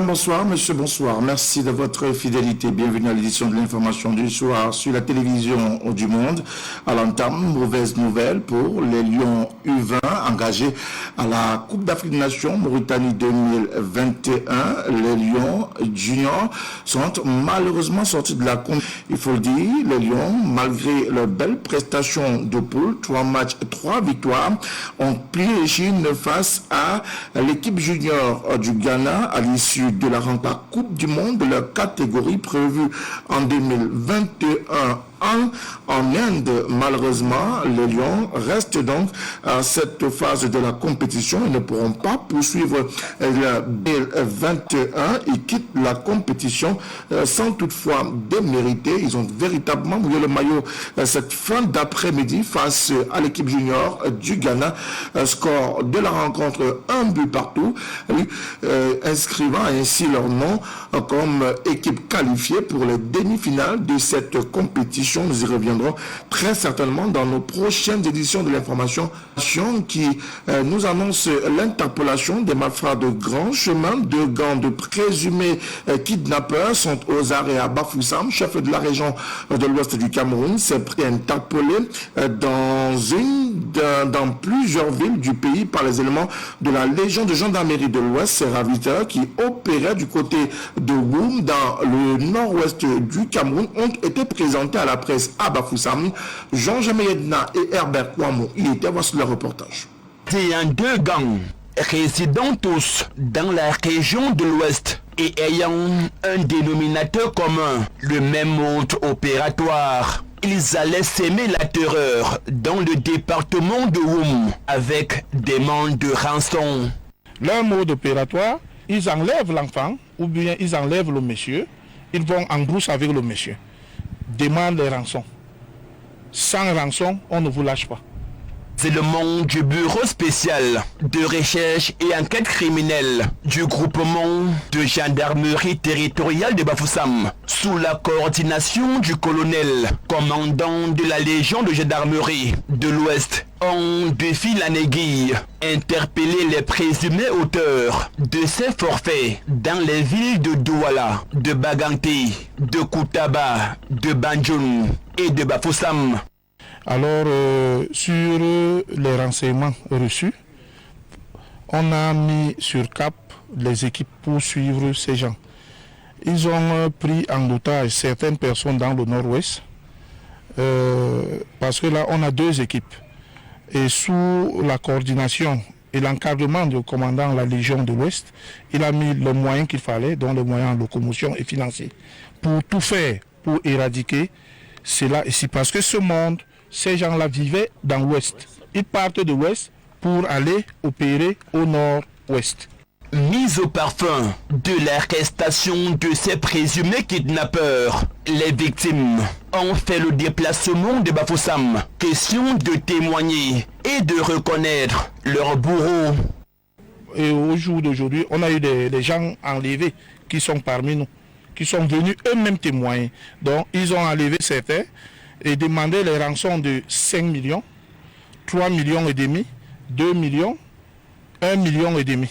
Madame, bonsoir. Monsieur, bonsoir. Merci de votre fidélité. Bienvenue à l'édition de l'information du soir sur la télévision du Monde. À l'entame, mauvaise nouvelle pour les Lions U20 engagés à la Coupe d'Afrique des Nations Mauritanie 2021. Les Lions juniors sont malheureusement sortis de la compétition. Il faut le dire, les Lions, malgré leur belle prestation de poule, 3 matchs, 3 victoires, ont plié les chines face à l'équipe junior du Ghana à l'issue de la rencontre Coupe du Monde de leur catégorie prévue en 2021 en Inde. Malheureusement, les Lions restent donc à cette phase de la compétition et ne pourront pas poursuivre le 2021. Ils quittent la compétition sans toutefois démériter. Ils ont véritablement mouillé le maillot cette fin d'après-midi face à l'équipe junior du Ghana. Score de la rencontre, 1 but partout, inscrivant ainsi leur nom comme équipe qualifiée pour les demi-finales de cette compétition. Nous y reviendrons très certainement dans nos prochaines éditions de l'information qui nous annonce l'interpellation des malfrats de Grand Chemin. 2 gangs de présumés kidnappeurs sont aux arrêts à Bafoussam, chef de la région de l'ouest du Cameroun. S'est pris interpellé dans plusieurs villes du pays par les éléments de la Légion de gendarmerie de l'Ouest. Ces raviteurs qui opéraient du côté de Woum dans le nord-ouest du Cameroun ont été présentés à la presse à Bafoussam. Jean-Jamais Edna et Herbert Kouamou y étaient. Voici le reportage. C'est un 2 gangs résidant tous dans la région de l'Ouest et ayant un dénominateur commun, le même mode opératoire. Ils allaient s'aimer la terreur dans le département de Woum avec des demandes de rançon. Leur mode opératoire, ils enlèvent l'enfant ou bien ils enlèvent le monsieur, ils vont en brousse avec le monsieur, demandent les rançons. Sans rançon, on ne vous lâche pas. C'est le monde du bureau spécial de recherche et enquête criminelle du groupement de gendarmerie territoriale de Bafoussam, sous la coordination du colonel, commandant de la Légion de gendarmerie de l'Ouest, ont de fil en aiguille interpellé les présumés auteurs de ces forfaits dans les villes de Douala, de Baganté, de Koutaba, de Banjoun et de Bafoussam. Alors, sur les renseignements reçus, on a mis sur cap les équipes pour suivre ces gens. Ils ont pris en otage certaines personnes dans le nord-ouest, parce que là, on a 2 équipes. Et sous la coordination et l'encadrement du commandant de la Légion de l'Ouest, il a mis les moyens qu'il fallait, dont les moyens en locomotion et financiers, pour tout faire, pour éradiquer cela ici. Parce que ce monde, ces gens-là vivaient dans l'ouest. Ils partent de l'ouest pour aller opérer au nord-ouest. Mise au parfum de l'arrestation de ces présumés kidnappeurs, les victimes ont fait le déplacement de Bafoussam. Question de témoigner et de reconnaître leur bourreau. Et au jour d'aujourd'hui, on a eu des gens enlevés qui sont parmi nous, qui sont venus eux-mêmes témoigner. Donc, ils ont enlevé certains et demandé les rançons de 5 millions, 3 millions et demi, 2 millions, 1 million et demi.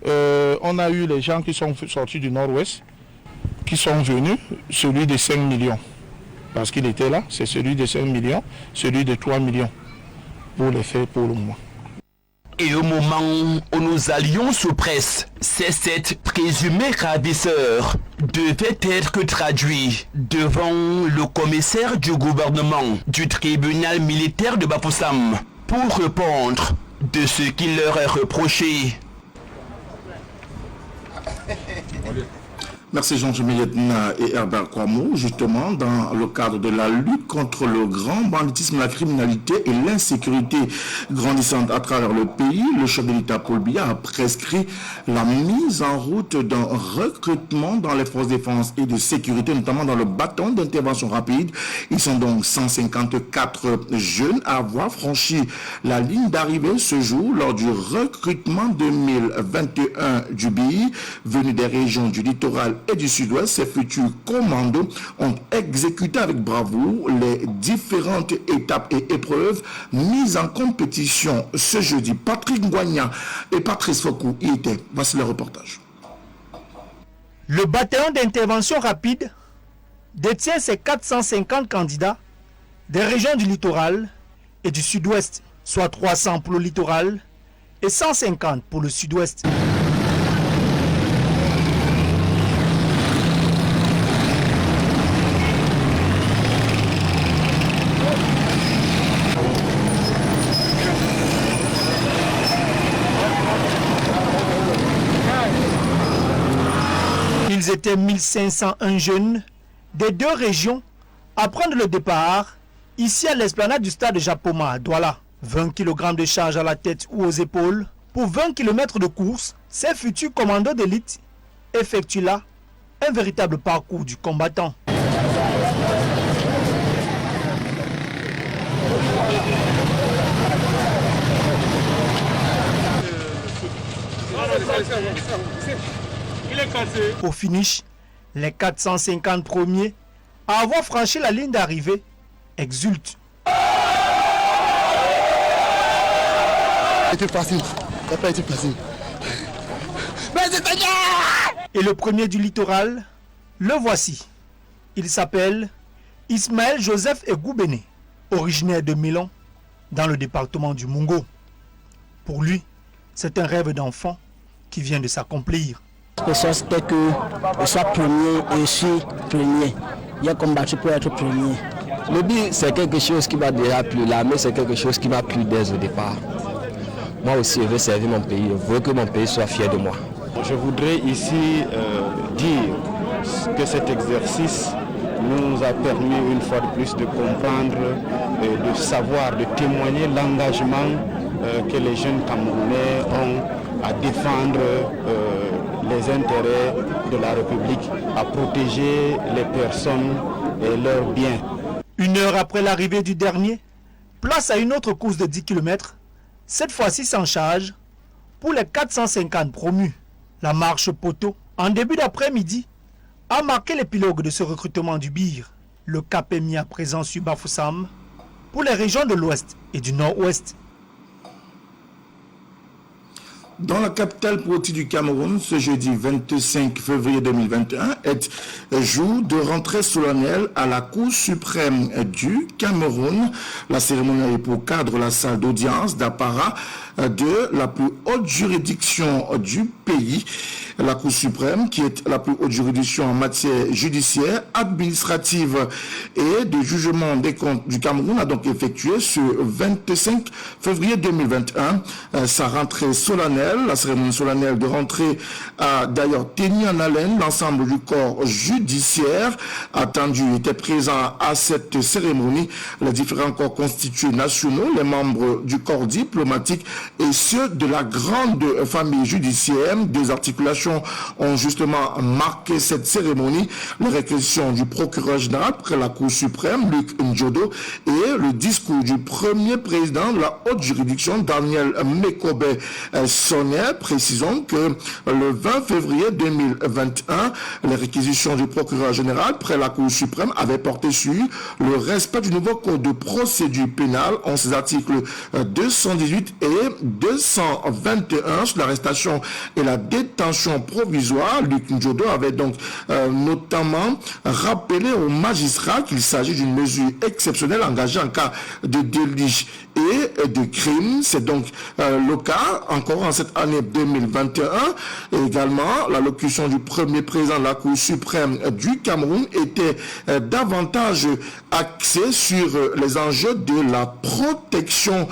On a eu les gens qui sont sortis du nord-ouest, qui sont venus, celui de 5 millions, parce qu'il était là, c'est celui de 5 millions, celui de 3 millions, pour les faire pour le moment. Et au moment où nous allions sous presse, ces 7 présumés ravisseurs devaient être traduits devant le commissaire du gouvernement du tribunal militaire de Bafoussam pour répondre de ce qui leur est reproché. Merci Jean-Jamais Edna et Herbert Kouamou. Justement, dans le cadre de la lutte contre le grand banditisme, la criminalité et l'insécurité grandissante à travers le pays, le chef de l'État Paul Biya a prescrit la mise en route d'un recrutement dans les forces de défense et de sécurité, notamment dans le bâton d'intervention rapide. Ils sont donc 154 jeunes à avoir franchi la ligne d'arrivée ce jour lors du recrutement 2021 du BI, venu des régions du littoral et du sud-ouest. Ces futurs commandos ont exécuté avec bravoure les différentes étapes et épreuves mises en compétition ce jeudi. Patrick Ngwanya et Patrice Fokou y étaient. Voici le reportage. Le bataillon d'intervention rapide détient ses 450 candidats des régions du littoral et du sud-ouest, soit 300 pour le littoral et 150 pour le sud-ouest. Ils étaient 1501 jeunes des deux régions à prendre le départ ici à l'esplanade du stade de Japoma à Douala. 20 kg de charge à la tête ou aux épaules. Pour 20 km de course, ces futurs commandos d'élite effectuent là un véritable parcours du combattant. Au finish, les 450 premiers à avoir franchi la ligne d'arrivée exultent. C'était facile, ça n'a pas été facile. Mais c'était bien! Et le premier du littoral, le voici. Il s'appelle Ismaël Joseph Egoubene, originaire de Milan, dans le département du Mungo. Pour lui, c'est un rêve d'enfant qui vient de s'accomplir. La chose c'était que je sois premier et je suis premier. J'ai combattu pour être premier. Le but, c'est quelque chose qui m'a déjà plu. L'armée, c'est quelque chose qui m'a plu dès le départ. Moi aussi, je veux servir mon pays. Je veux que mon pays soit fier de moi. Je voudrais ici dire que cet exercice nous a permis une fois de plus de comprendre, de savoir, de témoigner l'engagement que les jeunes Camerounais ont à défendre les intérêts de la République, à protéger les personnes et leurs biens. Une heure après l'arrivée du dernier, place à une autre course de 10 km, cette fois-ci sans charge, pour les 450 promus. La marche poteau, en début d'après-midi, a marqué l'épilogue de ce recrutement du BIR. Le cap est mis à présent sur Bafoussam pour les régions de l'Ouest et du Nord-Ouest. Dans la capitale portière du Cameroun, ce jeudi 25 février 2021 est jour de rentrée solennelle à la Cour suprême du Cameroun. La cérémonie est pour cadre la salle d'audience d'apparat de la plus haute juridiction du pays. La Cour suprême, qui est la plus haute juridiction en matière judiciaire, administrative et de jugement des comptes du Cameroun, a donc effectué ce 25 février 2021 sa rentrée solennelle. La cérémonie solennelle de rentrée a d'ailleurs tenu en haleine l'ensemble du corps judiciaire attendu était présent à cette cérémonie. Les différents corps constitués nationaux, les membres du corps diplomatique et ceux de la grande famille judiciaire. Des articulations ont justement marqué cette cérémonie. Les réquisitions du procureur général près la Cour suprême, Luc Ndjodo, et le discours du premier président de la haute juridiction, Daniel Mekobe Sonner. Précisons que le 20 février 2021, les réquisitions du procureur général près la Cour suprême avaient porté sur le respect du nouveau code de procédure pénale en ses articles 218 et 221 sur l'arrestation et la détention provisoire. Luc Ndjodo avait donc notamment rappelé aux magistrats qu'il s'agit d'une mesure exceptionnelle engagée en cas de délit et de crime. C'est donc le cas encore en cette année 2021. Et également, l'allocution du premier président de la Cour suprême du Cameroun était davantage axée sur les enjeux de la protection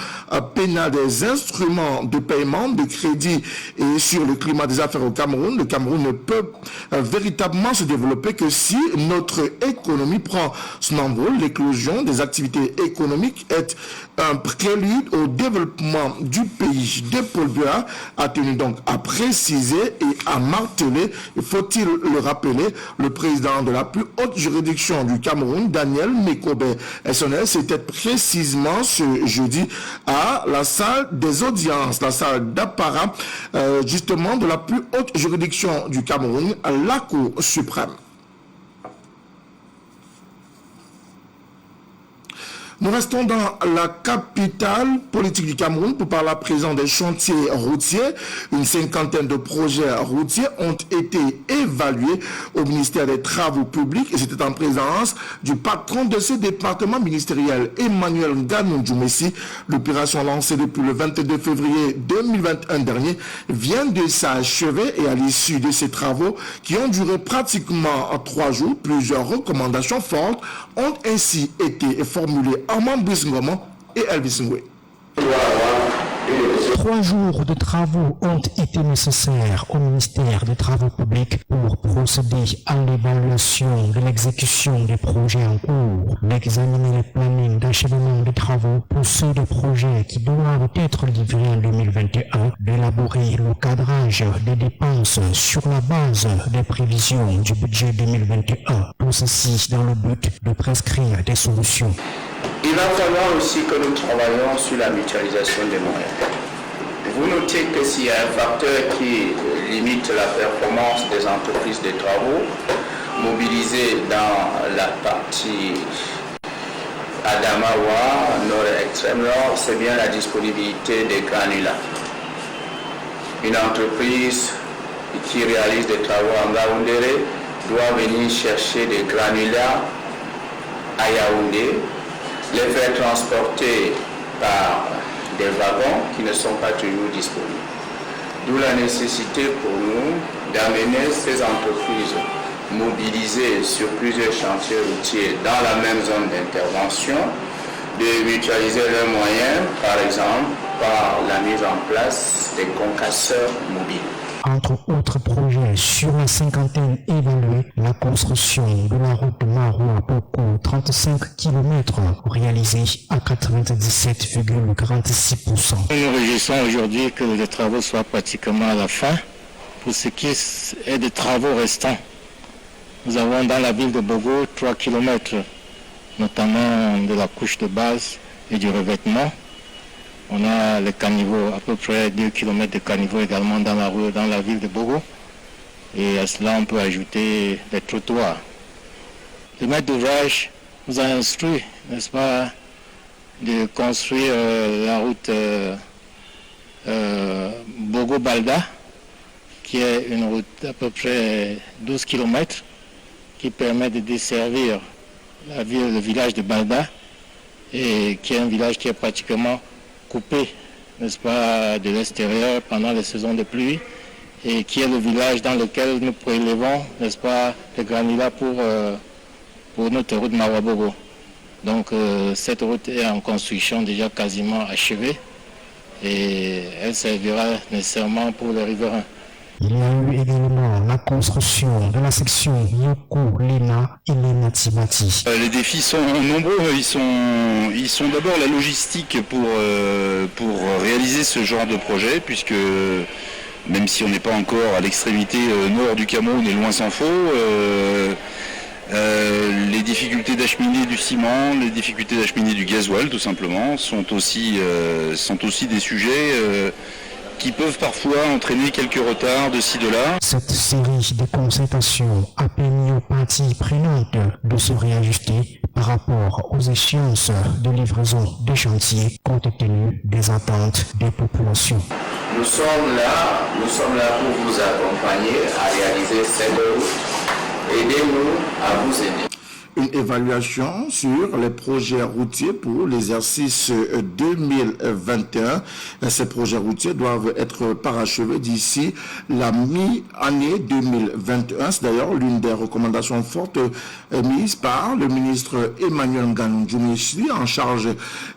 pénale des instruments de paiement, de crédit et sur le climat des affaires au Cameroun. Le Cameroun ne peut véritablement se développer que si notre économie prend son envol. L'éclosion des activités économiques est un prélude au développement du pays. De Paul Biya a tenu donc à préciser et à marteler, faut-il le rappeler, le président de la plus haute juridiction du Cameroun, Daniel Mekobe Sonner, c'était précisément ce jeudi à la salle des audiences, la salle d'apparat justement de la plus haute juridiction du Cameroun, la Cour suprême. Nous restons dans la capitale politique du Cameroun pour parler à présent des chantiers routiers. Une cinquantaine de projets routiers ont été évalués au ministère des Travaux publics et c'était en présence du patron de ce département ministériel, Emmanuel Nganou Djoumessi. L'opération lancée depuis le 22 février 2021 dernier vient de s'achever et à l'issue de ces travaux qui ont duré pratiquement 3 jours, plusieurs recommandations fortes ont ainsi été formulées. Armand Bissingoma et Elvis Ngwe. 3 jours de travaux ont été nécessaires au ministère des Travaux publics pour procéder à l'évaluation de l'exécution des projets en cours, d'examiner le planning d'achèvement des travaux pour ceux des projets qui doivent être livrés en 2021, d'élaborer le cadrage des dépenses sur la base des prévisions du budget 2021. Tout ceci dans le but de prescrire des solutions. Il va falloir aussi que nous travaillions sur la mutualisation des moyens. Vous notez que s'il y a un facteur qui limite la performance des entreprises de travaux, mobilisées dans la partie Adamawa, extrême nord, c'est bien la disponibilité des granulats. Une entreprise qui réalise des travaux en Gaoundéré doit venir chercher des granulats à Yaoundé, les faire transporter par des wagons qui ne sont pas toujours disponibles. D'où la nécessité pour nous d'amener ces entreprises mobilisées sur plusieurs chantiers routiers dans la même zone d'intervention, de mutualiser leurs moyens, par exemple, par la mise en place des concasseurs mobiles. Entre autres projets sur la cinquantaine évaluée, la construction de la route Maroua-Boko, 35 km, réalisée à 97,46%. Nous nous réjouissons aujourd'hui que les travaux soient pratiquement à la fin. Pour ce qui est des travaux restants, nous avons dans la ville de Bogo 3 km, notamment de la couche de base et du revêtement. On a les caniveaux, à peu près 2 km de caniveaux également dans la ville de Bogo. Et à cela, on peut ajouter des trottoirs. Le maître d'ouvrage nous a instruit, n'est-ce pas, de construire la route Bogo-Balda, qui est une route d'à peu près 12 km, qui permet de desservir le village de Balda, et qui est un village qui est pratiquement coupé, n'est-ce pas, de l'extérieur pendant les saisons de pluie et qui est le village dans lequel nous prélevons, n'est-ce pas, les granulats pour notre route Maroua-Bogo. Donc cette route est en construction déjà quasiment achevée et elle servira nécessairement pour les riverains. Il y a eu également la construction de la section Yoko-Lena et Lena-Timati. Les défis sont nombreux. Ils sont d'abord la logistique pour réaliser ce genre de projet, puisque même si on n'est pas encore à l'extrémité nord du Cameroun et loin s'en faut, les difficultés d'acheminer du ciment, les difficultés d'acheminer du gasoil tout simplement sont aussi des sujets qui peuvent parfois entraîner quelques retards de ci, de là. Cette série de concertations a permis aux parties prenantes de se réajuster par rapport aux échéances de livraison des chantiers compte tenu des attentes des populations. Nous sommes là pour vous accompagner à réaliser cette route. Aidez-nous à vous aider. Une évaluation sur les projets routiers pour l'exercice 2021. Ces projets routiers doivent être parachevés d'ici la mi-année 2021. C'est d'ailleurs l'une des recommandations fortes mises par le ministre Emmanuel Nganou Djoumessi en charge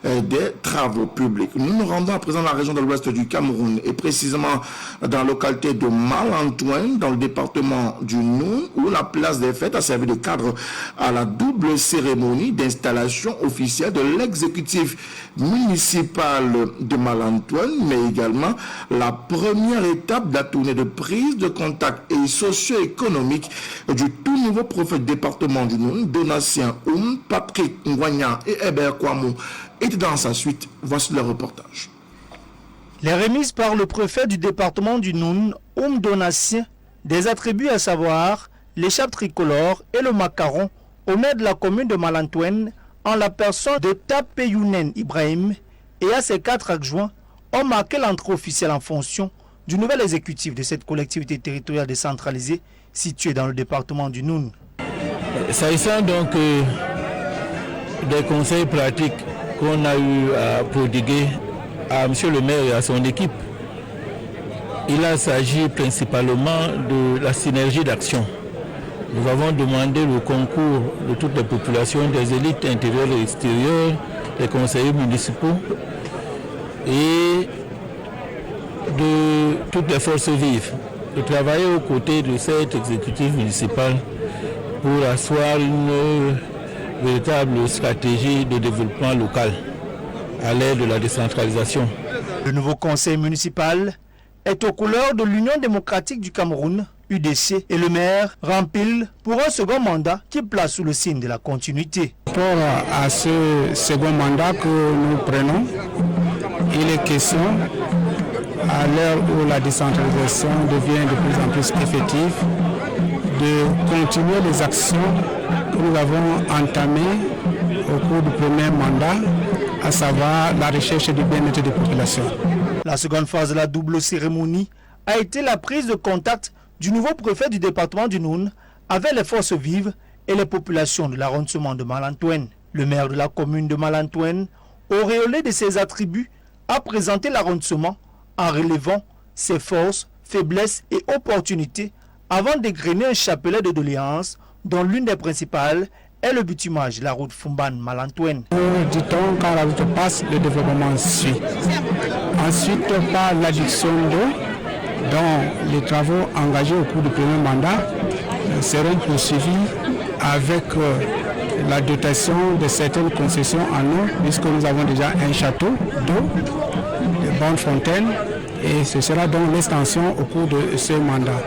des travaux publics. Nous nous rendons à présent dans la région de l'ouest du Cameroun et précisément dans la localité de Malantoine, dans le département du Noun, où la place des fêtes a servi de cadre à la double cérémonie d'installation officielle de l'exécutif municipal de Malantoine, mais également la première étape de la tournée de prise de contact et socio-économique du tout nouveau préfet du département du Noun, Donatien Patrick Ngwanya et Hébert Kouamou, étaient dans sa suite. Voici le reportage. Les remises par le préfet du département du Noun, Donatien, des attributs à savoir l'écharpe tricolore et le macaron au maire de la commune de Malantoine en la personne de Tapeyounen Ibrahim et à ses 4 adjoints, ont marqué l'entrée officielle en fonction du nouvel exécutif de cette collectivité territoriale décentralisée située dans le département du Noun. S'agissant donc des conseils pratiques qu'on a eu à prodiguer à M. le maire et à son équipe, il a s'agi principalement de la synergie d'action. Nous avons demandé le concours de toutes les populations, des élites intérieures et extérieures, des conseillers municipaux et de toutes les forces vives, de travailler aux côtés de cet exécutif municipal pour asseoir une véritable stratégie de développement local à l'aide de la décentralisation. Le nouveau conseil municipal est aux couleurs de l'Union démocratique du Cameroun, UDC, et le maire rempile pour un second mandat qui place sous le signe de la continuité. Par rapport à ce second mandat que nous prenons, il est question, à l'heure où la décentralisation devient de plus en plus effective, de continuer les actions que nous avons entamées au cours du premier mandat, à savoir la recherche du bien-être des populations. La seconde phase de la double cérémonie a été la prise de contact du nouveau préfet du département du Noun avec les forces vives et les populations de l'arrondissement de Malantouen. Le maire de la commune de Malantouen, auréolé de ses attributs, a présenté l'arrondissement en relevant ses forces, faiblesses et opportunités avant d'égrener un chapelet de doléances dont l'une des principales est le bitumage de la route Fumban-Malantouen. Dit-on, quand la route passe, le développement suit. Ensuite, par l'adduction d'eau, dont les travaux engagés au cours du premier mandat seront poursuivis avec la dotation de certaines concessions en eau, puisque nous avons déjà un château d'eau, de bonnes fontaines, et ce sera donc l'extension au cours de ce mandat.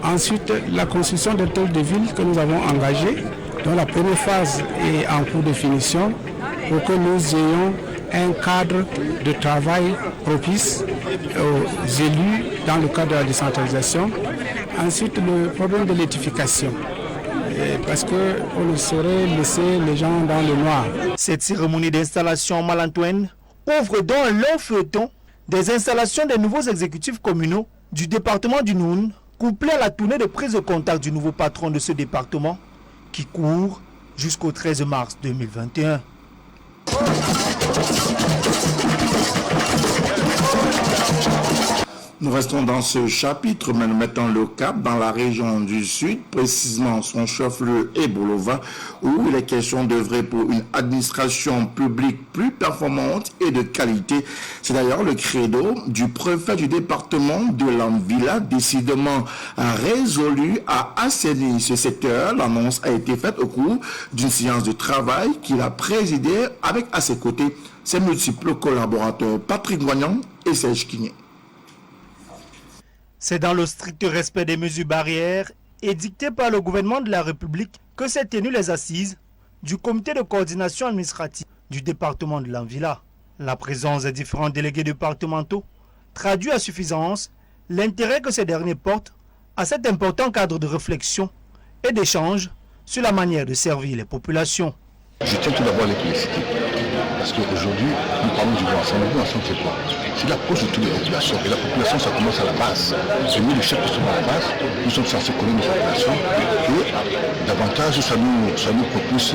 Ensuite, la construction d'hôtels de ville que nous avons engagés, dont la première phase est en cours de finition, pour que nous ayons un cadre de travail propice aux élus dans le cadre de la décentralisation. Ensuite, le problème de l'électrification, parce qu'on ne saurait laisser les gens dans le noir. Cette cérémonie d'installation en Malantouen ouvre donc un long feuilleton des installations des nouveaux exécutifs communaux du département du Noun, couplé à la tournée de prise de contact du nouveau patron de ce département, qui court jusqu'au 13 mars 2021. Nous restons dans ce chapitre, mais nous mettons le cap dans la région du Sud, précisément son chef-lieu est Bolova, où il est question d'œuvrer pour une administration publique plus performante et de qualité. C'est d'ailleurs le credo du préfet du département de l'Anvila, décidément résolu à assainir ce secteur. L'annonce a été faite au cours d'une séance de travail qu'il a présidée avec à ses côtés ses multiples collaborateurs Patrick Goignan et Serge Kigné. C'est dans le strict respect des mesures barrières édictées par le gouvernement de la République que s'est tenues les assises du comité de coordination administrative du département de l'Anvila. La présence des différents délégués départementaux traduit à suffisance l'intérêt que ces derniers portent à cet important cadre de réflexion et d'échange sur la manière de servir les populations. Je tiens tout d'abord à les féliciter, parce qu'aujourd'hui, nous parlons du bon ensemble. Le bon ensemble, c'est quoi? C'est l'approche de toutes les populations. Et la population, ça commence à la base. Et nous, les chefs qui sont à la base, nous sommes censés connaître nos populations. Et davantage, ça nous propulse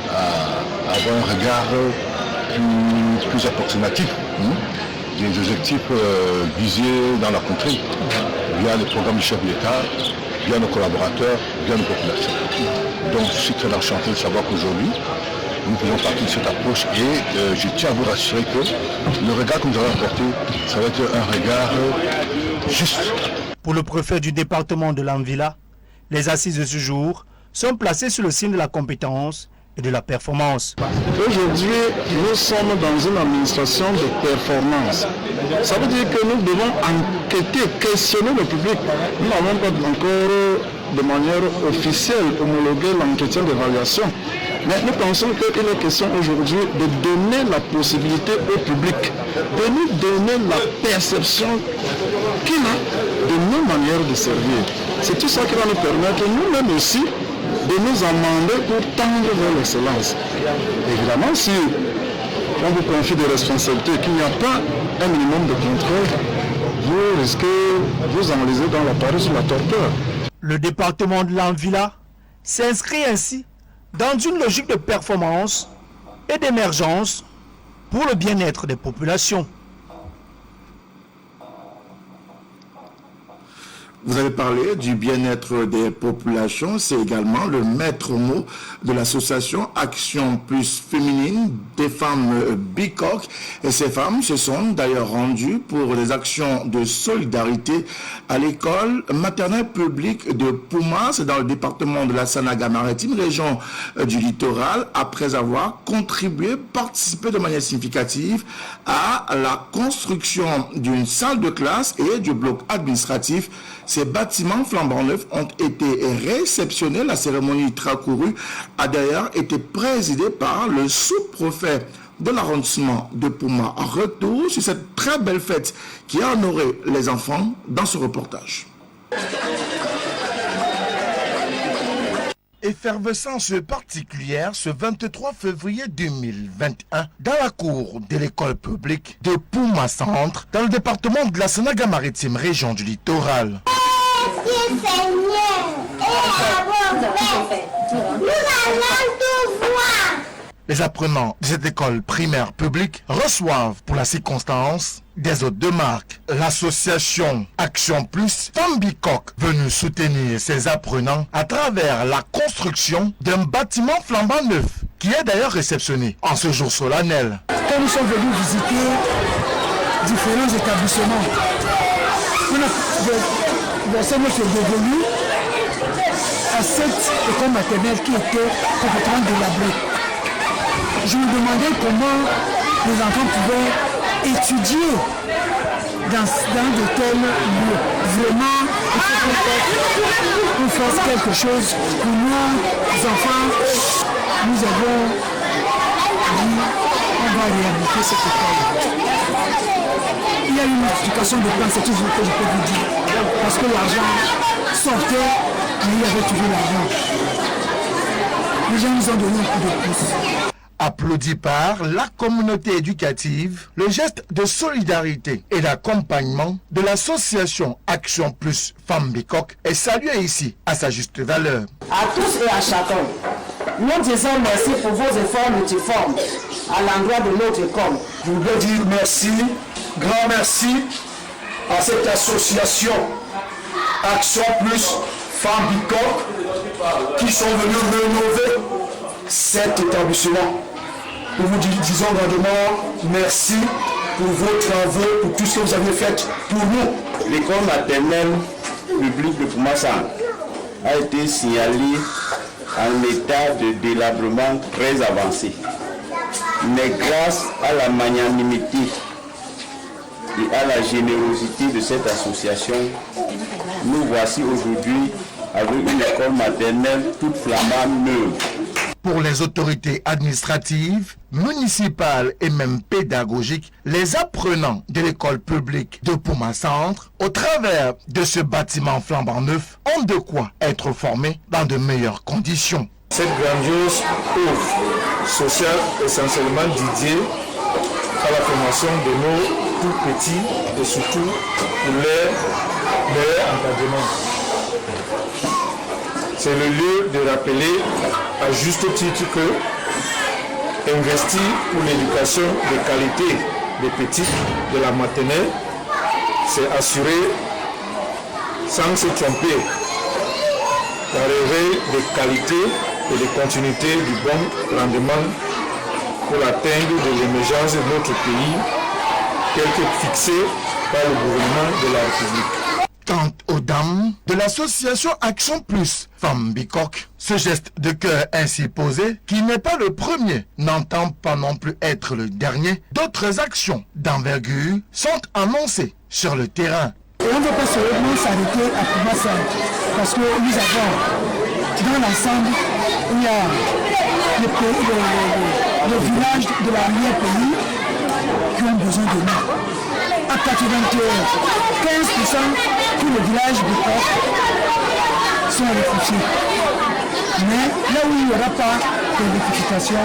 à avoir un regard plus approximatif. Des objectifs visés dans la contrée, via les programmes du chef de l'État, via nos collaborateurs, via nos populations. Donc je suis très enchanté de savoir qu'aujourd'hui, nous faisons partie de cette approche et je tiens à vous rassurer que le regard que nous allons apporter, ça va être un regard juste. Pour le préfet du département de l'Anvila, les assises de ce jour sont placées sous le signe de la compétence et de la performance. Aujourd'hui, nous sommes dans une administration de performance. Ça veut dire que nous devons enquêter, questionner le public. Nous n'avons pas encore de manière officielle homologué l'entretien d'évaluation. Mais nous pensons qu'il est question aujourd'hui de donner la possibilité au public, de nous donner la perception qu'il a de nos manières de servir. C'est tout ça qui va nous permettre nous-mêmes aussi de nous amender pour tendre vers l'excellence. Évidemment, si on vous confie des responsabilités et qu'il n'y a pas un minimum de contrôle, vous risquez de vous enliser dans la paresse ou la torpeur. Le département de l'Anvila s'inscrit ainsi dans une logique de performance et d'émergence pour le bien-être des populations. Vous avez parlé du bien-être des populations, c'est également le maître mot de l'association Action Plus Féminine des femmes BICOC. Et ces femmes se sont d'ailleurs rendues pour des actions de solidarité à l'école maternelle publique de Pouma, c'est dans le département de la Sanaga-Maritime, région du littoral, après avoir contribué, participé de manière significative à la construction d'une salle de classe et du bloc administratif. Ces bâtiments flambant neufs ont été réceptionnés. La cérémonie très courue a d'ailleurs été présidée par le sous-préfet de l'arrondissement de Pouma. Retour sur cette très belle fête qui a honoré les enfants dans ce reportage. Effervescence particulière ce 23 février 2021 dans la cour de l'école publique de Pouma Centre dans le département de la Sanaga-Maritime, région du littoral. Les apprenants de cette école primaire publique reçoivent pour la circonstance des hôtes de marque. L'association Action Plus Femmes BICOC venue soutenir ces apprenants à travers la construction d'un bâtiment flambant neuf qui est d'ailleurs réceptionné en ce jour solennel. Quand nous sommes venus visiter différents établissements, on a versé notre devenu à cette école maternelle qui était complètement délabrée. Je me demandais comment les enfants pouvaient étudier dans de tels lieux. Vraiment, il faut qu'on fasse quelque chose pour nos enfants. Nous avons dit on va réhabiliter cette école. Il y a une multiplication de plans, c'est tout ce que je peux vous dire. Parce que l'argent sortait, mais il y avait toujours l'argent. Les gens nous ont donné un coup de pouce. Applaudi par la communauté éducative, le geste de solidarité et d'accompagnement de l'association Action Plus Femmes BICOC est salué ici à sa juste valeur. À tous et à chacun, nous disons merci pour vos efforts multiformes à l'endroit de notre école. Je voudrais dire merci, grand merci à cette association Action Plus Femmes BICOC qui sont venus rénover cet établissement. Nous vous disons grandement merci pour vos travaux, pour tout ce que vous avez fait pour nous. L'école maternelle publique de Pouma Centre a été signalée en état de délabrement très avancé. Mais grâce à la magnanimité et à la générosité de cette association, nous voici aujourd'hui avec une école maternelle toute flambant neuve. Pour les autorités administratives, municipales et même pédagogiques, les apprenants de l'école publique de Pouma Centre, au travers de ce bâtiment flambant neuf, ont de quoi être formés dans de meilleures conditions. Cette grandiose œuvre sociale essentiellement dédiée à la formation de nos tout petits et surtout pour leur meilleur encadrement. C'est le lieu de rappeler à juste titre que investir pour l'éducation de qualité des petits de la maternelle, c'est assurer, sans se tromper, la réveil de qualité et de continuité du bon rendement pour l'atteindre de l'émergence de notre pays, tel que fixé par le gouvernement de la République. Quant aux dames de l'association Action Plus Femmes BICOC, ce geste de cœur ainsi posé, qui n'est pas le premier, n'entend pas non plus être le dernier, d'autres actions d'envergure sont annoncées sur le terrain. Et on ne va pas seulement s'arrêter à Pouma Centre, parce que nous avons dans l'ensemble, il y a les villages de la pays qui ont besoin de nous. À 95%, tous les villages du peuple sont réfugiés. Mais là où il n'y aura pas d'électrification,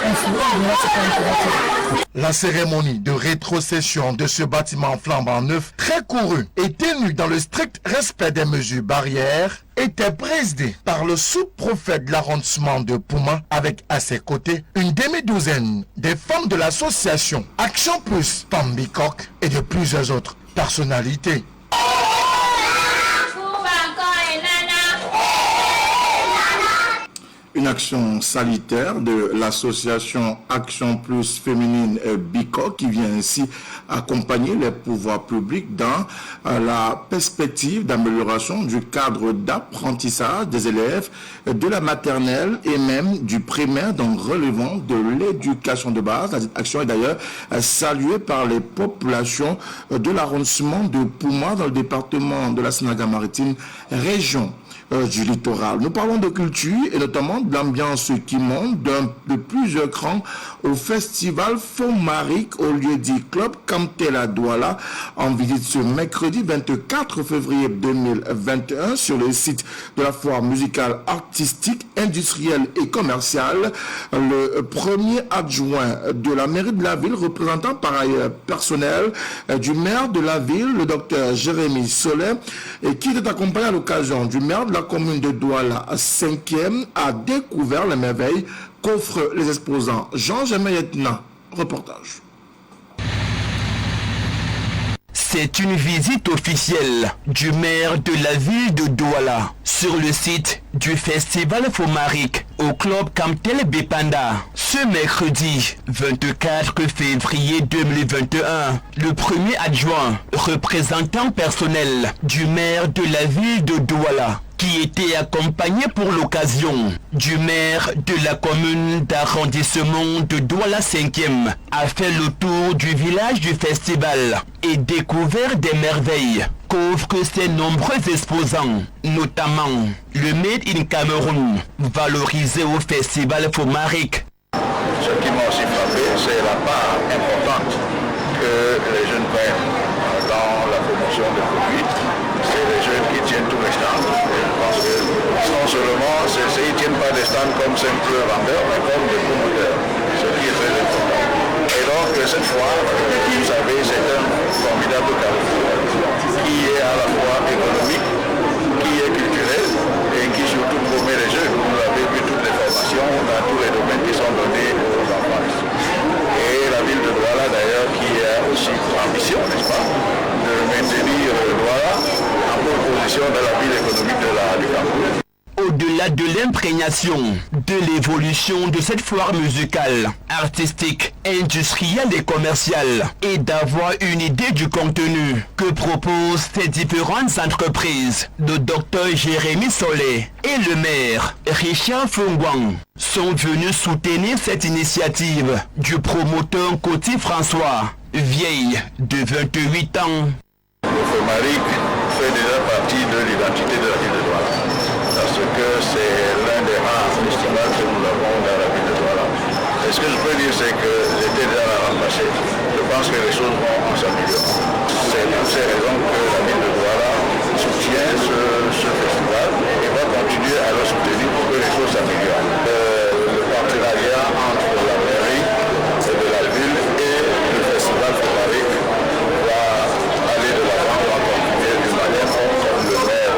il y aura cette. La cérémonie de rétrocession de ce bâtiment flambant neuf, très couru et tenu dans le strict respect des mesures barrières, était présidée par le sous-prophète de l'arrondissement de Pouma, avec à ses côtés une demi-douzaine des femmes de l'association Action Plus Femmes Bicoque et de plusieurs autres personnalités. Une action salutaire de l'association Action Plus Féminine Bicoque qui vient ainsi accompagner les pouvoirs publics dans la perspective d'amélioration du cadre d'apprentissage des élèves de la maternelle et même du primaire, donc relevant de l'éducation de base. Cette action est d'ailleurs saluée par les populations de l'arrondissement de Pouma dans le département de la Sénégal-Maritime, région du littoral. Nous parlons de culture et notamment de l'ambiance qui monte de plusieurs crans au festival Fomaric au lieu dit Club Kamtela Douala en visite ce mercredi 24 février 2021 sur le site de la foire musicale, artistique, industrielle et commerciale. Le premier adjoint de la mairie de la ville, représentant par ailleurs personnel du maire de la ville, le docteur Jérémy Solé, et qui était accompagné à l'occasion du maire de la commune de Douala 5e, a découvert les merveilles qu'offrent les exposants. Jean-Germain Yetna, reportage. C'est une visite officielle du maire de la ville de Douala sur le site du festival Fomaric au club Kamtel Bepanda. Ce mercredi 24 février 2021, le premier adjoint représentant personnel du maire de la ville de Douala, qui était accompagné pour l'occasion du maire de la commune d'arrondissement de Douala 5e, a fait le tour du village du festival et découvert des merveilles qu'offrent ces nombreux exposants, notamment le Made in Cameroun, valorisé au festival Fomaric. Ce qui m'a aussi frappé, c'est la part importante que les jeunes prennent dans la promotion des produits. C'est les jeunes qui tiennent tous les stands. Et je pense que non seulement, ils ne tiennent pas des stands comme simples vendeurs, mais comme des promoteurs, ce qui est très important. Et donc, cette fois, vous savez, c'est un formidable carrefour qui est à la fois économique, qui est culturel et qui surtout promet les jeunes. Vous avez vu toutes les formations dans tous les domaines qui sont donnés aux enfants. Et la ville de Douala, d'ailleurs, qui a aussi pour ambition, n'est-ce pas, de maintenir Douala en position de la ville économique du Cameroun. Au-delà de l'imprégnation de l'évolution de cette foire musicale, artistique, industrielle et commerciale, et d'avoir une idée du contenu que proposent ces différentes entreprises, le docteur Jérémy Solé et le maire Richard Fongwang sont venus soutenir cette initiative du promoteur Coty François, vieille de 28 ans. Le Fomaric fait déjà partie de l'identité de la ville de Douala, parce que c'est l'un des rares festivals que nous avons dans la ville de Douala. Et ce que je peux dire, c'est que j'étais déjà là l'an passé. Je pense que les choses vont en s'améliorant. C'est pour ces raisons que la ville de Douala soutient ce festival et va continuer à le soutenir pour que les choses s'améliorent. Le partenariat entre la mairie de la ville et le festival Fomaric va aller de l'avant, va continuer d'une manière comme le maire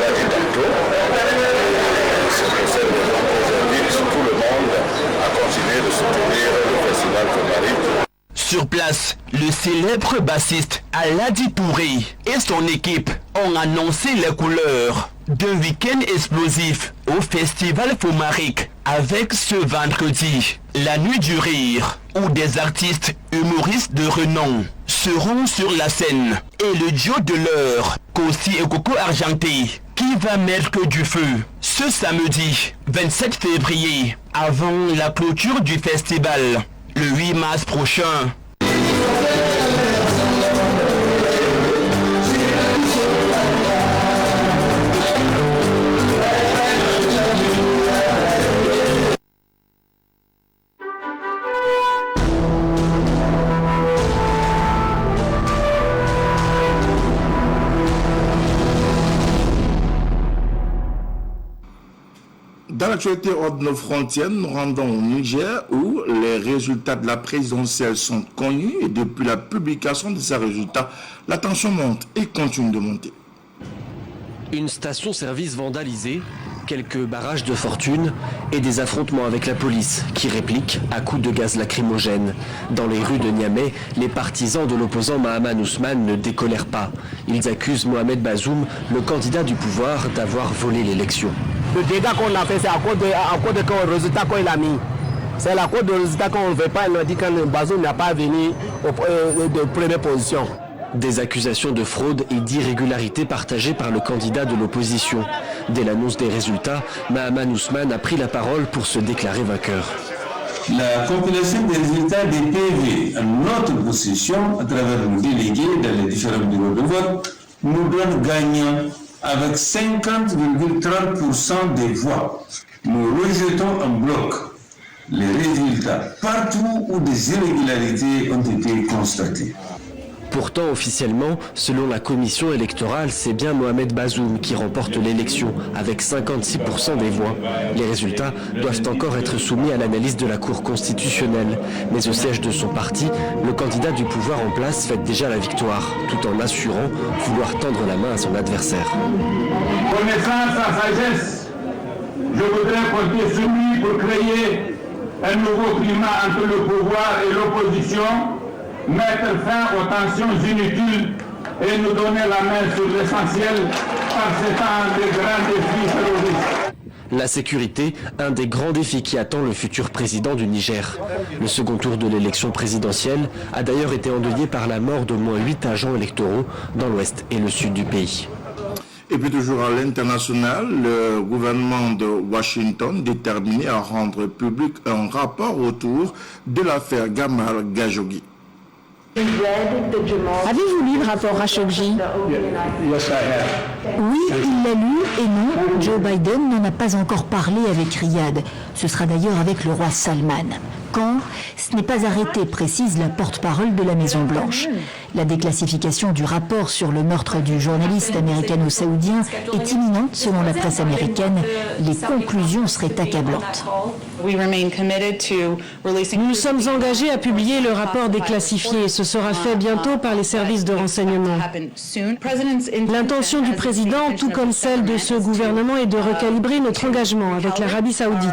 l'a dit tantôt. C'est pour cette raison que j'invite tout le monde à continuer de soutenir le festival Fomaric. Sur place, le célèbre bassiste Aladi Touré et son équipe ont annoncé les couleurs d'un week-end explosif au festival Fomaric avec ce vendredi la nuit du rire où des artistes humoristes de renom seront sur la scène et le duo de l'heure, Kossi et Coco Argenté, qui va mettre du feu ce samedi 27 février avant la clôture du festival le 8 mars prochain. Dans l'actualité hors de nos frontières, nous rendons au Niger où les résultats de la présidentielle sont connus et depuis la publication de ces résultats, la tension monte et continue de monter. Une station-service vandalisée, quelques barrages de fortune et des affrontements avec la police qui répliquent à coups de gaz lacrymogène. Dans les rues de Niamey, les partisans de l'opposant Mahaman Ousmane ne décolèrent pas. Ils accusent Mohamed Bazoum, le candidat du pouvoir, d'avoir volé l'élection. Le dégât qu'on a fait, c'est à cause de résultat qu'il a mis. C'est à cause du résultat qu'on ne veut pas. Il a dit que Bazoum n'a pas venu de première position. Des accusations de fraude et d'irrégularité partagées par le candidat de l'opposition. Dès l'annonce des résultats, Mahaman Ousmane a pris la parole pour se déclarer vainqueur. La compilation des résultats des PV à notre possession, à travers nos délégués dans les différents bureaux de vote, nous donne gagnant avec 50,30% des voix. Nous rejetons en bloc les résultats partout où des irrégularités ont été constatées. Pourtant, officiellement, selon la commission électorale, c'est bien Mohamed Bazoum qui remporte l'élection avec 56% des voix. Les résultats doivent encore être soumis à l'analyse de la Cour constitutionnelle. Mais au siège de son parti, le candidat du pouvoir en place fête déjà la victoire, tout en assurant vouloir tendre la main à son adversaire. Connaissant sa sagesse, je voudrais compter sur lui pour créer un nouveau climat entre le pouvoir et l'opposition, mettre fin aux tensions inutiles et nous donner la main sur l'essentiel par ces temps de grands défis terroristes. La sécurité, un des grands défis qui attend le futur président du Niger. Le second tour de l'élection présidentielle a d'ailleurs été endeuillé par la mort d'au moins 8 agents électoraux dans l'ouest et le sud du pays. Et puis toujours à l'international, le gouvernement de Washington déterminé à rendre public un rapport autour de l'affaire Gamal Khashoggi. Avez-vous lu le rapport Khashoggi? Oui, il l'a lu et non, Joe Biden n'en a pas encore parlé avec Riyad. Ce sera d'ailleurs avec le roi Salman. Quand? Ce n'est pas arrêté, précise la porte-parole de la Maison-Blanche. La déclassification du rapport sur le meurtre du journaliste américano-saoudien est imminente selon la presse américaine. Les conclusions seraient accablantes. Nous nous sommes engagés à publier le rapport déclassifié. Ce sera fait bientôt par les services de renseignement. L'intention du président, tout comme celle de ce gouvernement, est de recalibrer notre engagement avec l'Arabie saoudite.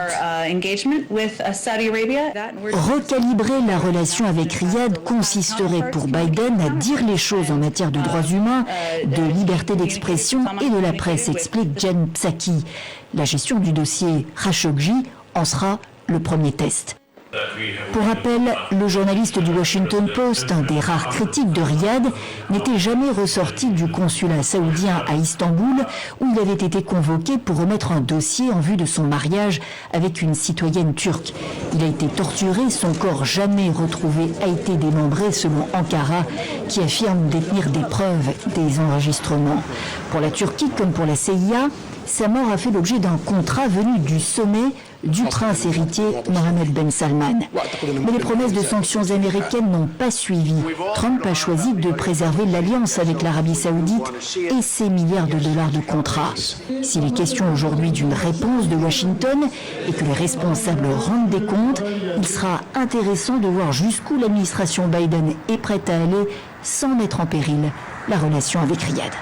Recalibrer la relation avec Riyad consisterait pour Biden à dire les choses en matière de droits humains, de liberté d'expression et de la presse, explique Jen Psaki. La gestion du dossier Khashoggi en sera le premier test. Pour rappel, le journaliste du Washington Post, un des rares critiques de Riyad, n'était jamais ressorti du consulat saoudien à Istanbul où il avait été convoqué pour remettre un dossier en vue de son mariage avec une citoyenne turque. Il a été torturé, son corps jamais retrouvé a été démembré selon Ankara qui affirme détenir des preuves des enregistrements. Pour la Turquie comme pour la CIA, sa mort a fait l'objet d'un contrat venu du sommet du prince héritier Mohammed Ben Salman. Mais les promesses de sanctions américaines n'ont pas suivi. Trump a choisi de préserver l'alliance avec l'Arabie saoudite et ses milliards de dollars de contrats. S'il est question aujourd'hui d'une réponse de Washington et que les responsables rendent des comptes, il sera intéressant de voir jusqu'où l'administration Biden est prête à aller sans mettre en péril la relation avec Riyad.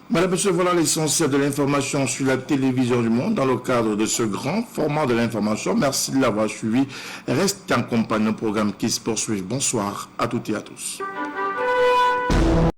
Madame, Monsieur, voilà l'essentiel de l'information sur la télévision du monde dans le cadre de ce grand format de l'information. Merci de l'avoir suivi. Restez en compagnie d'un programme qui se poursuit. Bonsoir à toutes et à tous.